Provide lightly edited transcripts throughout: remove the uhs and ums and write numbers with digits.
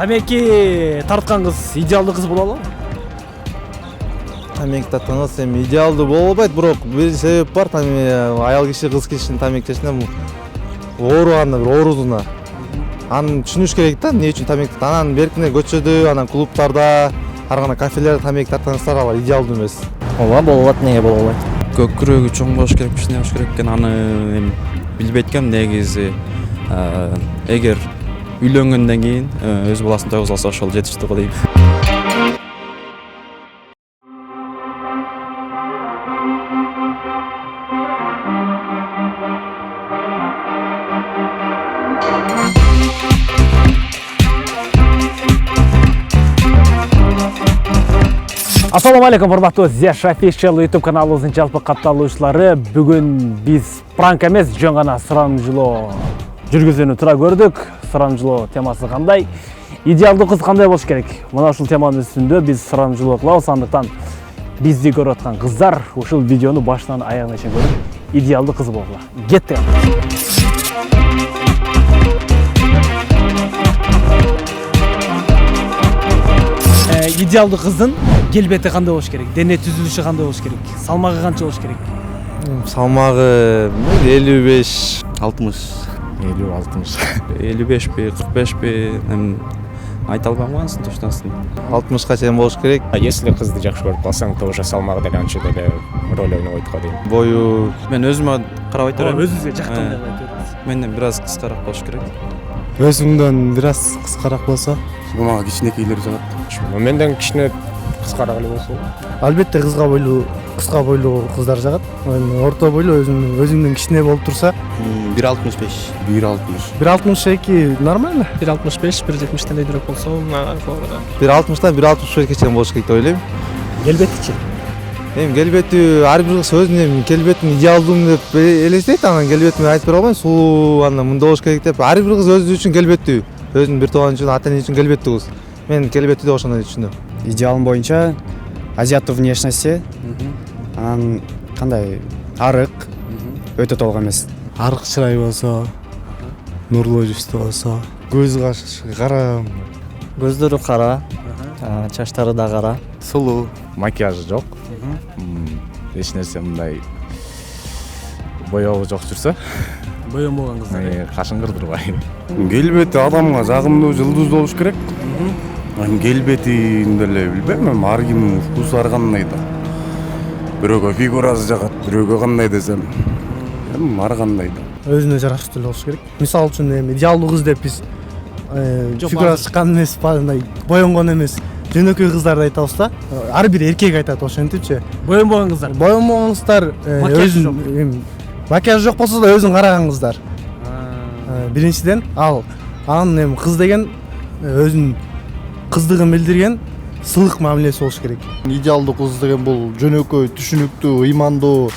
Тамеки тарткан кыз идеалдуу кыз боло алабы? Тамеки тарткан кыз эми идеалдуу боло албайт, бирок бир себеп бар. Аял киши кыз кишинин тамеки чечкенде ооруганда бир оорусуна. Аны түшүнүш керек да, эмне үчүн тамеки тартат. Анан беркине көчөдө, анан клубтарда, ар кандай кафелерде тамеки тарткан кыздар алар идеалдуу эмес. Ооба, боло алат, эмнеге боло албайт? Көкүрөгү чоң болуш керек, кичине болуш керек экен. Аны эми билбейт экенмин негизи. Эгер үйлөнгөндөн кийин өз баласын тойгуза алса ошол жетиштүү го дейм. Ассаламу алейкум, урматтуу Зеш Official YouTube каналыбыздын жалпы катталуучулары. Бүгүн биз пранк эмес, жөн гана сурамжылоо жүргүзүүнү тура көрдүк. Сурамжылоо темасы кандай? Идеалдуу кыз кандай болуш керек? Мына ушул теманын үстүндө биз сурамжылоо кылабыз. Андыктан бизди көрүп аткан кыздар ушул видеону башынан аягына чейин көрүп, идеалдуу кыз болгула. Кеттик. Идеалдуу кыздын келбети кандай болуш керек? Дене түзүлүшү кандай болуш керек? Салмагы канча болуш керек? Салмагы 55, 60, 50-60. 55пи, 45пи, айта албайм ансын точносын. 60ка чейин болуш керек. Если кызды жакшы көрүп калсаң, то уже салмагы деле анча деле роль ойнобойт го дейм. Бою Мен өзүмө карабай турам. Өзүңүзгө жактырмай көрүңүз. Менден бир аз кыскараак болуш керек. Өзүмдөн бир аз кыскараак болсо, Мага кичинекейлер жагат. Менден кичине кыскараак эле болсо. албетте кыска бойлуу кыздар жагат. Орто бойлуу өзүңдөн кичине болуп турса, 1.65. 1.62 нормально. 1.65, 1.70 бирок болсо, мага колго. 1.60 1.65ке чейин болуш керек деп ойлойм. Келбетичи. Эми келбети ар бир кыз өзүнүн келбетин идеалдуумун деп элестейт. Анан келбетин айтып бере албайм. Сулуу, анан мындай болуш керек деп. Ар бир кыз өзү үчүн келбеттүү. Өзүнүн бир тууганы үчүн, ата эне үчүн келбеттүү кыз. Мен келбеттүү деп ошондой түшүнөм. Идеалым боюнча азиаттуу внешности, анан кандай арык, өтө толук эмес. Арык чырай болсо, нурлуу жүздүү болсо, көзү кара, Көздөрү кара, чачтары да кара. Сулуу, макияжы жок. Эч нерсе мындай боёгу жок жүрсө, Боёнбогон кыздар. кашын кырдырбай. Келбети адамга жагымдуу, жылдыз болуш керек. Келбетин деле билбейм, ар кимдин вкусу ар кандай да. Бирөөгө фигурасы жагат, бирөөгө кандай десем, ар кандай да. өзүнө жараштуу болуш керек. Мисалы үчүн идеалдуу кыз деп биз фигурасы чыккан эмес, мындай боёнгон эмес, жөнөкөй кыздарды айтабыз да. Ар бир эркек айтат ошентипчи. Боёнбогон кыздар. Боёнбогон кыздар өзүн макияж жок болсо да өзүн караган кыздар. Биринчиден анан эми кыз деген өзүнүн кыздыгын билдирген сылык мамилеси болуш керек. Идеалдуу кыз деген бул жөнөкөй, түшүнүктүү, ыймандуу,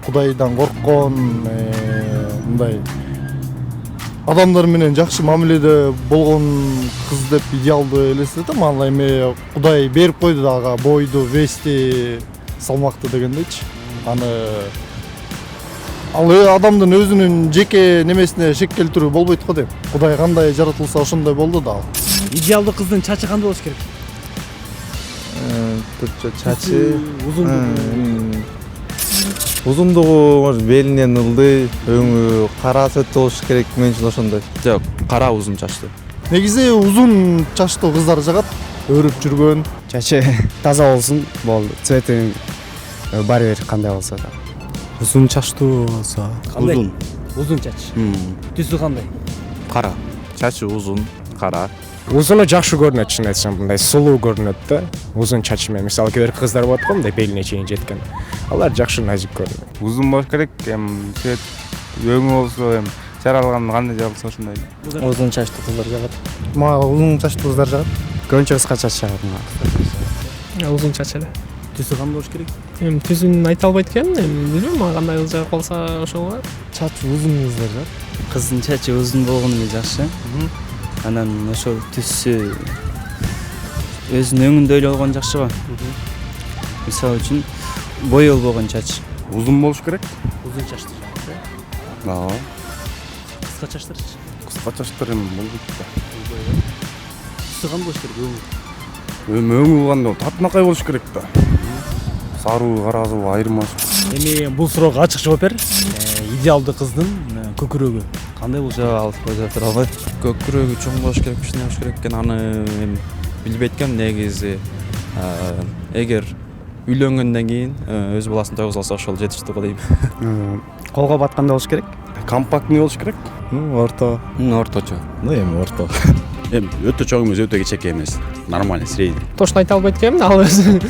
Кудайдан корккон, мындай адамдар менен жакшы мамиледе болгон кыз деп идеалдуу элестетем. Аны эми Кудай берип койду дагы бойду, вести, салмакты дегендейчи. Ал адамдын өзүнүн жеке немесине шек келтирүү болбойт го дейм. Кудай кандай жаратылса ошондой болду да. Идеалдуу кыздын чачы кандай болуш керек? Чачы Узундугу. узундугу белинен ылдый, өңү кара сөт болуш керек. Мен үчүн ошондой. Жок, кара узун чачтуу. Негизи узун чачтуу кыздар жагат, өрүп жүргөн. Чачы таза болсун, болду. Цвети баары бир кандай болсо да. Узун чачтуу болсо, Узун. Узун чач. Түсү кандай? Кара. Чачы узун, кара. Узуну жакшы көрүнөт, чын айтсам, мындай сулуу көрүнөт да. Узун чач менен, мисалы кээ бир кыздар болот го, мындай белине чейин жеткен. Алар жакшы назик көрүнөт. Узун болуш керек, свет өңү болсо, жаралган кандай жаралса ошондой. Узун чачтуу кыздар жагат. мага узун чачтуу кыздар жагат. Көбүнчө кыска чач жагат мага. Узун чач эле. Түсү кандай болуш керек? Эми түзүн айта албайт экенмин, эми билбейм, мага кандай кыз жагат болсо ошол болот. Чач узун кыздар жагат. Кыздын чачы узун болгону эле жакшы. Анан ошол түсү өзүнүн өңүндө эле болгон жакшы го. Мисалы үчүн боёлбогон чач. Узун болуш керек. Узун чачты жагат. Ооба. Кыска чачтырчы. Кыска чачтар эми болбойт да. түсү кандай болуш керек? өңү кандай татынакай болуш керек да. Саруу карасуу айырмасы. Эми бул суроого ачык жооп бер. Идеалдуу кыздын көкүрөгү кандай болуш керек? Алып кое тура албайт. Көкүрөгү чоң болуш керек, кичине болуш керек экен. Аны эми билбейт экенмин негизи. Эгер үйлөнгөндөн кийин өз баласын тойгуза алса ошол жетиштүү го дейм. Колго баткандай болуш керек. Компактный болуш керек. Орто. Орточо. Эми орто. Эми өтө чоң эмес, өтө кичинекей эмес. Нормальный, средний. Точно айта албайт экенмин, ал өзү.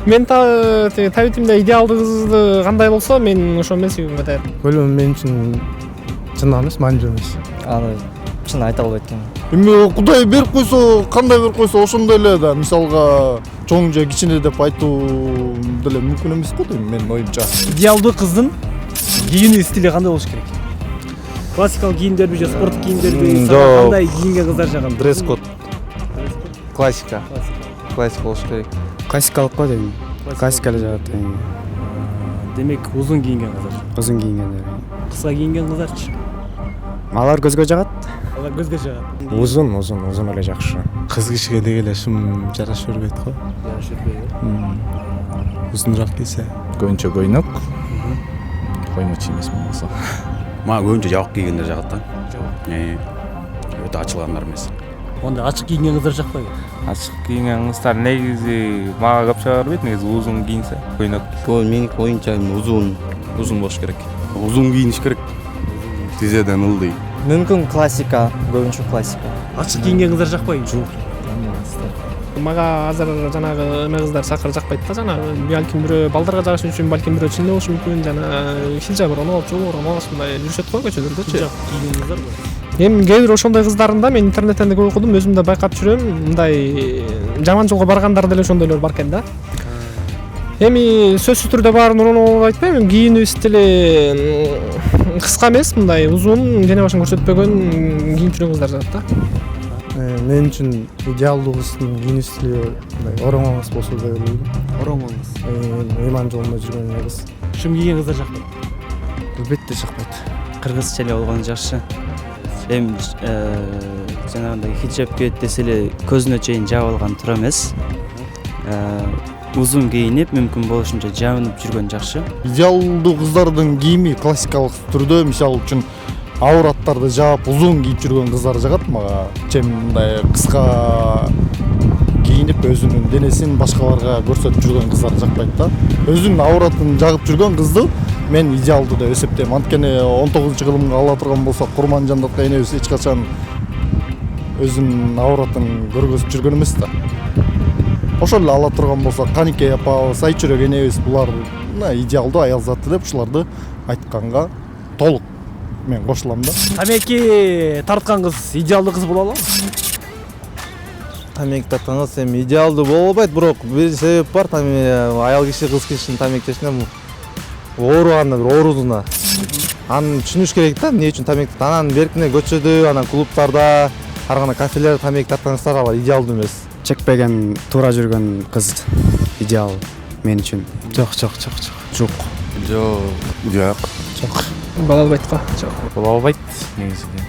Мен табитимде идеалдуу кызды кандай болсо, мен ошо менен кетер. Өлүм мен үчүн чындап эмес, маанилүү эмес. Аны чын айта албайт экенмин. Эми Кудай берип койсо, кандай берип койсо ошондой эле да. Мисалга чоң же кичине деп айтуу деле мүмкүн эмес го дейм менин оюмча. Идеалдуу кыздын кийинүү стили кандай болуш керек? Классикалык кийимдерби же спорттук кийимдерби? Кандай кийинген кыздар жагат? Дресс-код. Классика. Классика болуш керек. Классикалык го дейм. Классика эле жагат. Демек узун кийинген кыздар. Узун кийингендер. Кыска кийинген кыздарчы? Алар көзгө жагат. Алар көзгө жагат. Узун эле жакшы. Кыз кишиге деги эле шым жараша бербейт го. Жараша бербейби? Узунураак кийсе. Көбүнчө көйнөк. Коймочу эмес болсо. Мага көбүнчө жабык кийгендер жагат да. Өтө ачылгандар эмес. Онда ачык кийинген кыздар жакпайбы? Ачык кийинген кыздар негизи мага көп чыга бербейт, негизи узун кийинсе, көйнөк. Бул менин оюмча Узун болуш керек. Узун кийиниш керек. Тизеден ылдый. мүмкүн классика, көбүнчө классика. Ачык кийинген кыздар жакпайбы? Жок. Мага азыр жанагы эме кыздар сакыр жакпайт да, жанагы балким бирөө балдарга жагыш үчүн, балким бирөө чын эле болушу мүмкүн, жана хиджаб оронуп, жолу оронуп ушундай жүрүшөт го көчөлөрдөчү. Хиджаб кийинген кыздар бар. Эми кээ бир ошондой кыздардын да мен интернеттен да көп окудум, өзүм да байкап жүрөм, мындай жаман жолго баргандар деле ошондойлор бар экен да. Эми сөзсүз түрдө баарын оронуп айтпайм, эми кийинүү стили кыска эмес, мындай узун, дене башын көрсөтпөгөн кийинип жүргөн кыздар жагат да. Мен үчүн идеалдуу кыздын кийинүү стили ороңоңуз болсо деп ойлойм. Ороңоңуз. Ыйман жолунда жүргөн кыз. Шым кийинген кыздар жакпайбы? Албетте жакпайт. Кыргызча эле болгону жакшы. Эми жанагындай хиджаб кийет десе эле көзүнө чейин жаап алган туура эмес. Узун кийинип, мүмкүн болушунча жабынып жүргөн жакшы. Идеалдуу кыздардын кийими классикалык түрдө, мисалы үчүн аураттарды жаап узун кийип жүргөн кыздар жагат мага. Мындай кыска кийинип өзүнүн денесин башкаларга көрсөтүп жүргөн кыздар жакпайт да. Өзүнүн ауратын жагып жүргөн кызды мен идеалдуу деп эсептейм. Анткени 19-кылымга ала турган болсок, Курман Жандатка энебиз эч качан өзүнүн ауратын көргөзүп жүргөн эмес да. Ошол эле ала турган болсок, Каникей апабыз, Айчүрөк энебиз булар идеалдуу аял заты деп ушуларды айтканга толук мен кошулам да. Тамеки тарткан кыз идеалдуу кыз боло алабы? Тамеки тарткан кыз эми идеалдуу боло албайт, бирок бир себеп бар. Аял киши кыз кишинин тамеки тартышында ооруганда бир оорузуна. Аны түшүнүш керек да, эмне үчүн тамеки тартат. Анан беркине көчөдө, анан клубтарда, ар кандай кафелерде тамеки тарткан кыздар алар идеалдуу эмес. Чекпеген, туура жүргөн кыз идеал мен үчүн. Жок. Боло албайт го. Жок. Боло албайт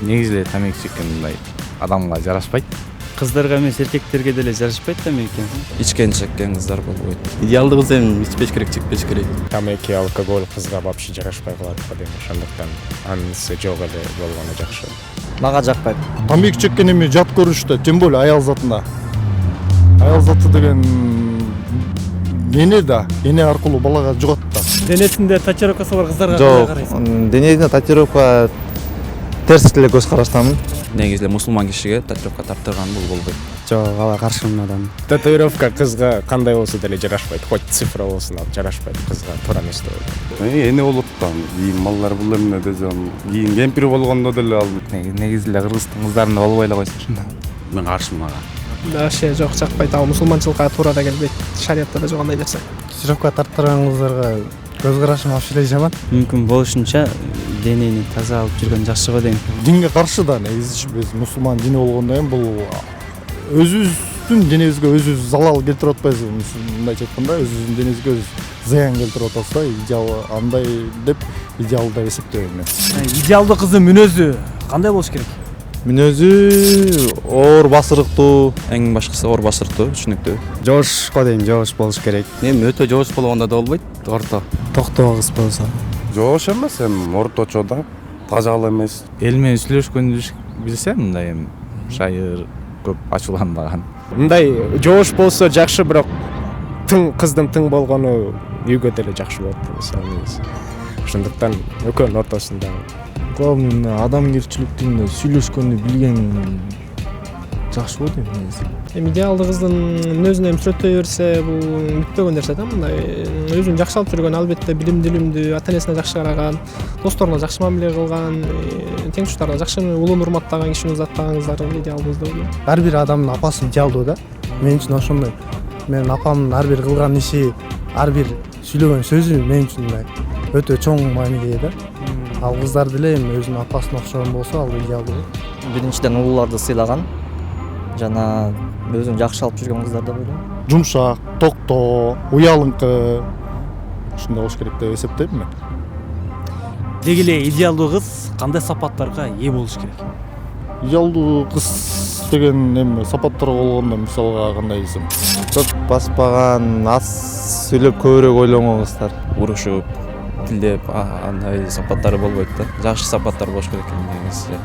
негизи эле тамеки чеккен мындай адамга жарашпайт. Кыздарга эмес, эркектерге деле жарашпайт тамеки. Ичкен чеккен кыздар болбойт. Идеалдуу кыз эми ичпеш керек, чекпеш керек. Тамеки, алкоголь кызга вообще жарашпай калат го дейм. Ошондуктан анысы жок эле болгону жакшы. Мага жакпайт. Тамеки чеккен эми жат көрүнүштө, тем более аял затында. Аял заты деген дене да, дене аркылуу балага жугат да. Денесинде татуировкасы бар кыздарга кандай карайсың? Жок, денесине татуировка терс эле көз караштамын. Негизи эле мусулман кишиге татуировка тарттырган бул болбойт. Жок, ага каршымын адам. Татуировка кызга кандай болсо деле жарашпайт. Хоть цифра болсун, ал жарашпайт кызга, туура эмес деп ойлойм. Эне болот да. Кийин балдар бул эмне десем, кийин кемпир болгондо деле ал Негизи эле кыргыздын кыздарында болбой эле койсун ушунда. Мен каршымын ага. Вообще жок, жакпайт. Ал мусулманчылыкка туура да келбейт. Шариятта да жок андай нерсе. Татуировка тарттырган кыздарга көз карашым вообще эле жаман. Мүмкүн болушунча денени таза алып жүргөн жакшы го дейм. Динге каршы да, негизи биз мусулман дини болгондон кийин бул өзүбүздүн денебизге өзүбүз залал келтирип атпайбызбы? Мындайча айтканда, өзүбүздүн денебизге өзүбүз зыян келтирип атабыз да. Идеал андай деп идеал деп эсептебейм мен. Идеалдуу кыздын мүнөзү кандай болуш керек? мүнөзү оор басырыктуу. Эң башкысы оор басырыктуу, түшүнүктүү. Жоошко дейм жоош болуш керек. Эми өтө жоош болгондо да болбойт, орто. Токтоо кыз болсо. Жоош эмес, эми орточо да, тажал эмес. эл менен сүйлөшкөндү билсем мындай эми шайыр көп ачууланбаган. Мындай жоош болсо жакшы, бирок кыздын тың болгону үйгө деле жакшы болот мисалы негизи. Ошондуктан экөөнүн ортосунда Главное адамгерчиликтин сүйлөшкөндү билген жакшы болот негизи. Эми идеалдуу кыздын мүнөзүн эми сүрөттөй берсе, бул бүтпөгөн нерсе да. Мындай өзүн жакшы алып жүргөн, албетте билимдүү, ата-энесине жакшы караган, досторуна жакшы мамиле кылган, тең туштарына жакшы улуун урматтаган кишини узаттаган кыздар идеалдуу деп ойлойм. Ар бир адамдын апасы идеалдуу да. Мен үчүн ошондой. Менин апамдын ар бир кылган иши, ар бир сүйлөгөн сөзү мен үчүн өтө чоң мааниге да. Ал кыздар деле эми өзүнүн апасына окшогон болсо, ал идеалдуу. Биринчиден улууларды сыйлаган жана өзүн жакшы алып жүргөн кыздар деп ойлойм. Жумшак, токтоо, уялыңкы ушундай болуш керек деп эсептейм мен. Деги эле идеалдуу кыз кандай сапаттарга ээ болуш керек? Идеалдуу кыз деген эми сапаттар болгондо мисалга кандай десем, Көп баспаган, аз сүйлөп көбүрөөк ойлонгон кыздар. Урушуп, тилдеп, андай сапаттары болбойт да. Жакшы сапаттар болуш керек негизи.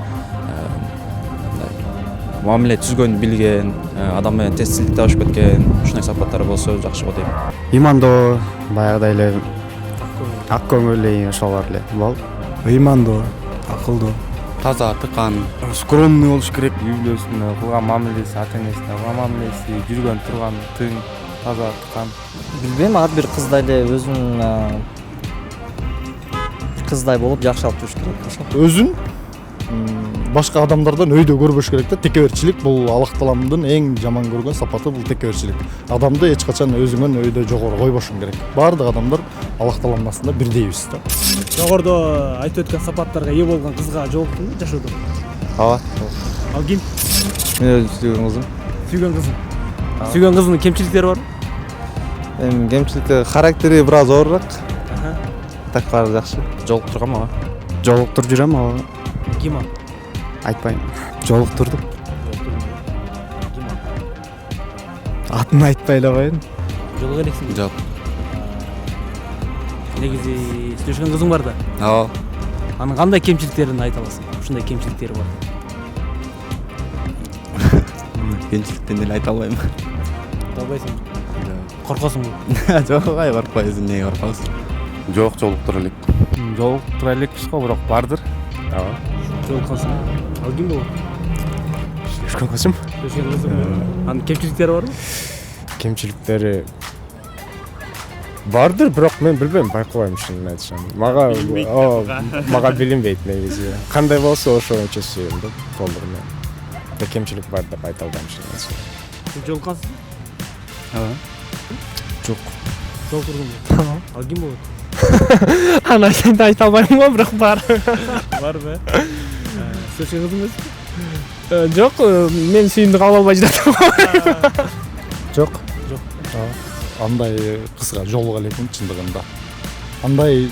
Мамиле түзгөн билген, адам менен тез тилдик табышып кеткен, ушундай сапаттар болсо жакшы болот дейм. Ыймандуу, баягыдай эле ак көңүл ошолор эле бол. Ыймандуу, акылдуу, Таза, тыкан, скромный болуш керек. Үй бүлөсүнө кылган мамилеси, ата-энесине кылган мамилеси, жүргөн турган тың, таза, тыкан. Билбейм, ар бир кыздай эле өзүн кыздай болуп жакшы алып жүрүш керек ошо. өзүн башка адамдардан өйдө көрбөш керек да. Текеберчилик бул Аллах Тааланын эң жаман көргөн сапаты бул текеберчилик. Адамды эч качан өзүңөн өйдө жогору койбошуң керек. Бардык адамдар Аллах Тааланын астында бирдейбиз да. Жогоруда айтып өткөн сапаттарга ээ болгон кызга жолуктуңбу жашоодо? Ооба. Ал ким? Мен өзүм сүйгөн кызым. Сүйгөн кызың. Сүйгөн кызынын кемчиликтери барбы? Эми кемчиликтер характери бир аз оорураак. Так баары жакшы. Жолуктургам ага. Жолуктуруп жүрөм ага. Ким ал? Айтпайм. Жолуктурдум. Атын айтпай эле коеюн. Жолуга элексиңби? Жок. Негизи сүйлөшкөн кызың бар да. Ооба. Анын кандай кемчиликтерин айта аласың? Ушундай кемчиликтери бар. Кемчиликтен эле айта албайм. Албайсың. Коркосуңбу? Жок, ай коркпойбуз, эмнеге коркобуз? Жок, жолуктура элек. Жолуктура элекпиз го, бирок бардыр. ооба. Жолуккансың. Ал ким болот? Сүйлөшкөн кызым. Сүйлөшкөн кызың. Анын кемчиликтери барбы? Кемчиликтери бардыр, бирок мен билбейм, байкабайм чынын айтсам. Мага билинбейт негизи. Кандай болсо ошончо сүйөм да, толугу мен. Кемчилик бар деп айта албайм чынын айтсам. Сен жолуккансың? Ооба. Жок. Жолуктурдуңбу? Ал ким болот? Аны сен айта албайм го, бирок бар. Барбы? Сүйлөшкөн кызың эмеспи? Жок, мен сүйүмдү кабыл албай жатам. Жок. Андай кызга жолуга элекмин чындыгында. Андай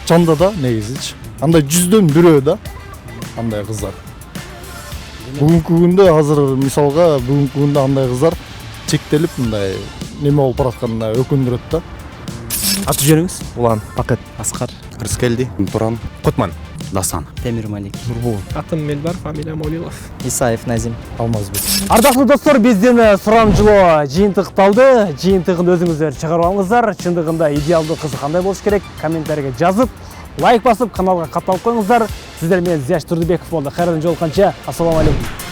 чанда негизичи. Андай 100дөн бирөө да. Андай кыздар. Бүгүнкү күндө азыр мисалга бүгүнкү күндө андай кыздар чектелип мындай неме болуп баратканына өкүндүрөт да. Аты жөнүңүз? Улан, Пакет, Аскар, Кырскелди, Туран, Кутман, Дасан. Темир Малик, Атым Мелбар, фамилиям Олилов. Исаев Назим. Алмазбек. Ардактуу достор, биздин сурамжылоо жыйынтыкталды. Жыйынтыгын өзүңүздөр чыгарып алыңыздар. Чындыгында идеалдуу кыз кандай болуш керек? Комментарийге жазып, лайк басып, каналга катталып коюңуздар. Сиздер менен Зияш Турдубеков болду. Кайрадан жолукканча, ассаламу алейкум.